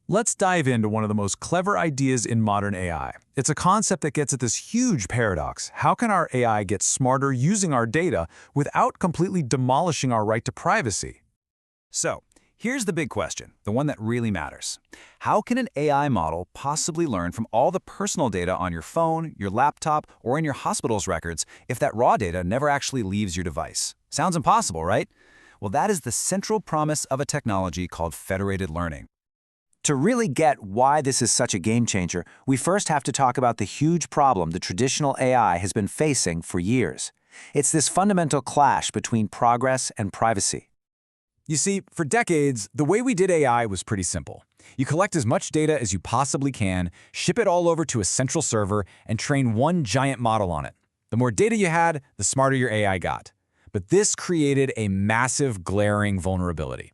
Let's dive into one of the most clever ideas in modern AI. It's a concept that gets at this huge paradox. How can our AI get smarter using our data without completely demolishing our right to privacy? So, here's the big question, the one that really matters. How can an AI model possibly learn from all the personal data on your phone, your laptop, or in your hospital's records if that raw data never actually leaves your device? Sounds impossible, right? Well, that is the central promise of a technology called federated learning. To really get why this is such a game changer, we first have to talk about the huge problem the traditional AI has been facing for years. It's this fundamental clash between progress and privacy. You see, for decades, the way we did AI was pretty simple. You collect as much data as you possibly can, ship it all over to a central server, and train one giant model on it. The more data you had, the smarter your AI got. But this created a massive, glaring vulnerability.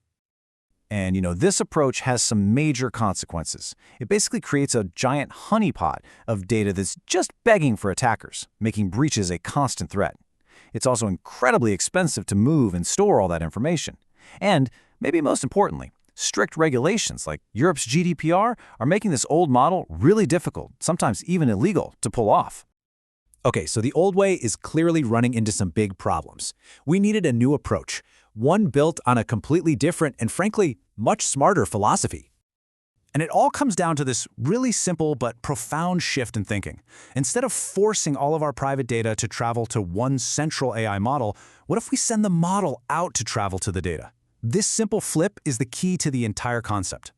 And this approach has some major consequences. It basically creates a giant honeypot of data that's just begging for attackers, making breaches a constant threat. It's also incredibly expensive to move and store all that information. And, maybe most importantly, strict regulations like Europe's GDPR are making this old model really difficult, sometimes even illegal, to pull off. Okay, so the old way is clearly running into some big problems. We needed a new approach, one built on a completely different and frankly, much smarter philosophy. And it all comes down to this really simple but profound shift in thinking. Instead of forcing all of our private data to travel to one central AI model, what if we send the model out to travel to the data? This simple flip is the key to the entire concept.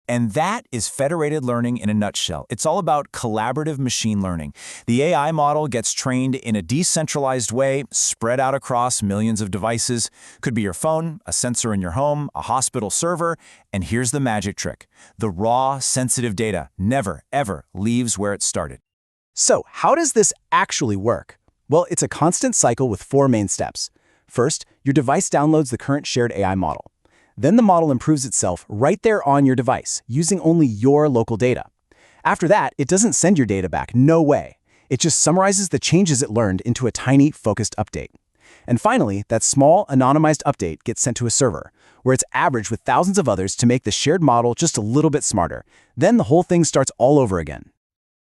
And that is federated learning in a nutshell. It's all about collaborative machine learning. The AI model gets trained in a decentralized way, spread out across millions of devices. Could be your phone, a sensor in your home, a hospital server. And here's the magic trick. The raw, sensitive data never, ever leaves where it started. So, how does this actually work? Well, it's a constant cycle with 4 main steps. First, your device downloads the current shared AI model. Then the model improves itself right there on your device, using only your local data. After that, it doesn't send your data back, no way. It just summarizes the changes it learned into a tiny, focused update. And finally, that small, anonymized update gets sent to a server, where it's averaged with thousands of others to make the shared model just a little bit smarter. Then the whole thing starts all over again.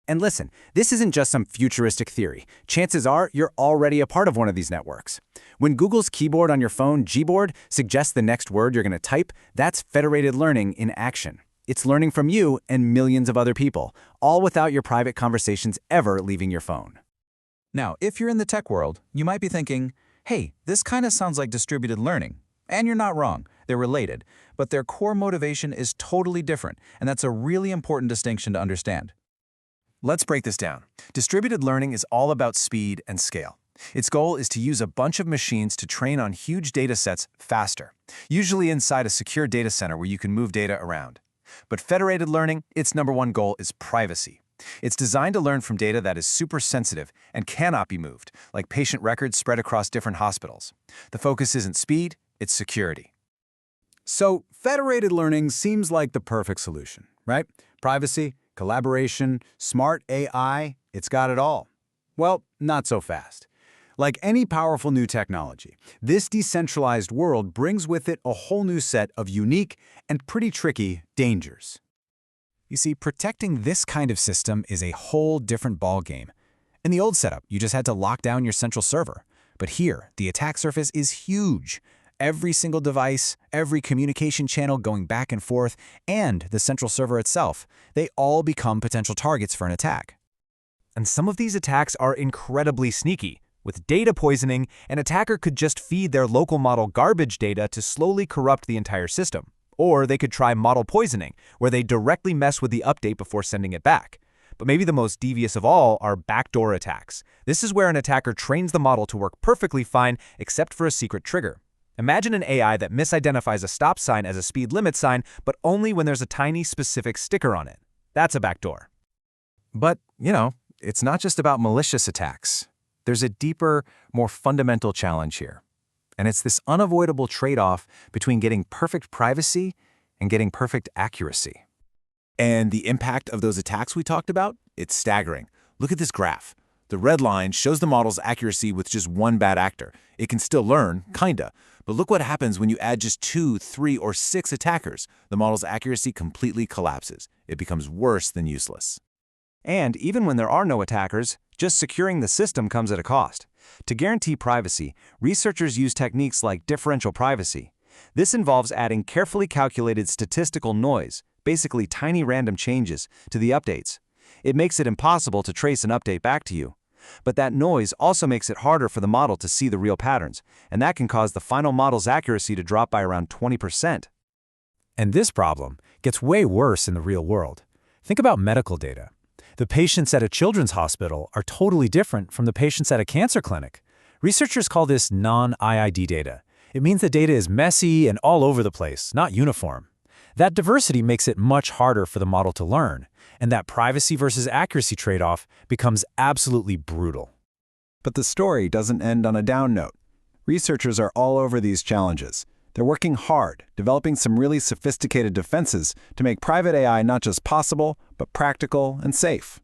And listen, this isn't just some futuristic theory. Chances are you're already a part of one of these networks. When Google's keyboard on your phone, Gboard, suggests the next word you're going to type, that's federated learning in action. It's learning from you and millions of other people, all without your private conversations ever leaving your phone. Now, if you're in the tech world, you might be thinking, hey, this kind of sounds like distributed learning. And you're not wrong, they're related, but their core motivation is totally different, and that's a really important distinction to understand. Let's break this down. Distributed learning is all about speed and scale. Its goal is to use a bunch of machines to train on huge data sets faster, usually inside a secure data center where you can move data around. But federated learning, its number one goal is privacy. It's designed to learn from data that is super sensitive and cannot be moved, like patient records spread across different hospitals. The focus isn't speed, it's security. So, federated learning seems like the perfect solution, right? Privacy, collaboration, smart AI, it's got it all. Well, not so fast. Like any powerful new technology, this decentralized world brings with it a whole new set of unique and pretty tricky dangers. You see, protecting this kind of system is a whole different ballgame. In the old setup, you just had to lock down your central server. But here, the attack surface is huge. Every single device, every communication channel going back and forth, and the central server itself, they all become potential targets for an attack. And some of these attacks are incredibly sneaky. With data poisoning, an attacker could just feed their local model garbage data to slowly corrupt the entire system. Or they could try model poisoning, where they directly mess with the update before sending it back. But maybe the most devious of all are backdoor attacks. This is where an attacker trains the model to work perfectly fine except for a secret trigger. Imagine an AI that misidentifies a stop sign as a speed limit sign, but only when there's a tiny specific sticker on it. That's a backdoor. But, it's not just about malicious attacks. There's a deeper, more fundamental challenge here. And it's this unavoidable trade-off between getting perfect privacy and getting perfect accuracy. And the impact of those attacks we talked about? It's staggering. Look at this graph. The red line shows the model's accuracy with just one bad actor. It can still learn, kinda, But look what happens when you add just 2, 3, or 6 attackers. The model's accuracy completely collapses. It becomes worse than useless. And even when there are no attackers, just securing the system comes at a cost. To guarantee privacy, researchers use techniques like differential privacy. This involves adding carefully calculated statistical noise, basically tiny random changes, to the updates. It makes it impossible to trace an update back to you. But that noise also makes it harder for the model to see the real patterns, and that can cause the final model's accuracy to drop by around 20%. And this problem gets way worse in the real world. Think about medical data. The patients at a children's hospital are totally different from the patients at a cancer clinic. Researchers call this non-IID data. It means the data is messy and all over the place, not uniform. That diversity makes it much harder for the model to learn, and that privacy versus accuracy trade-off becomes absolutely brutal. But the story doesn't end on a down note. Researchers are all over these challenges. They're working hard, developing some really sophisticated defenses to make private AI not just possible, but practical and safe.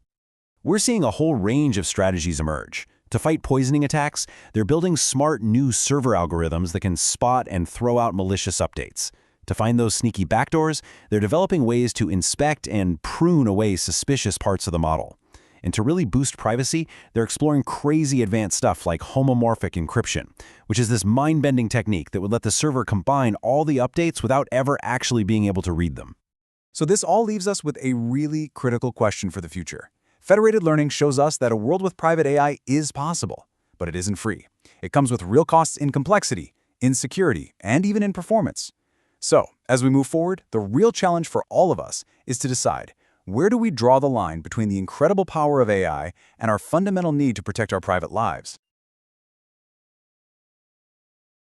We're seeing a whole range of strategies emerge. To fight poisoning attacks, they're building smart new server algorithms that can spot and throw out malicious updates. To find those sneaky backdoors, they're developing ways to inspect and prune away suspicious parts of the model. And to really boost privacy, they're exploring crazy advanced stuff like homomorphic encryption, which is this mind-bending technique that would let the server combine all the updates without ever actually being able to read them. So this all leaves us with a really critical question for the future. Federated learning shows us that a world with private AI is possible, but it isn't free. It comes with real costs in complexity, in security, and even in performance. So, as we move forward, the real challenge for all of us is to decide, where do we draw the line between the incredible power of AI and our fundamental need to protect our private lives?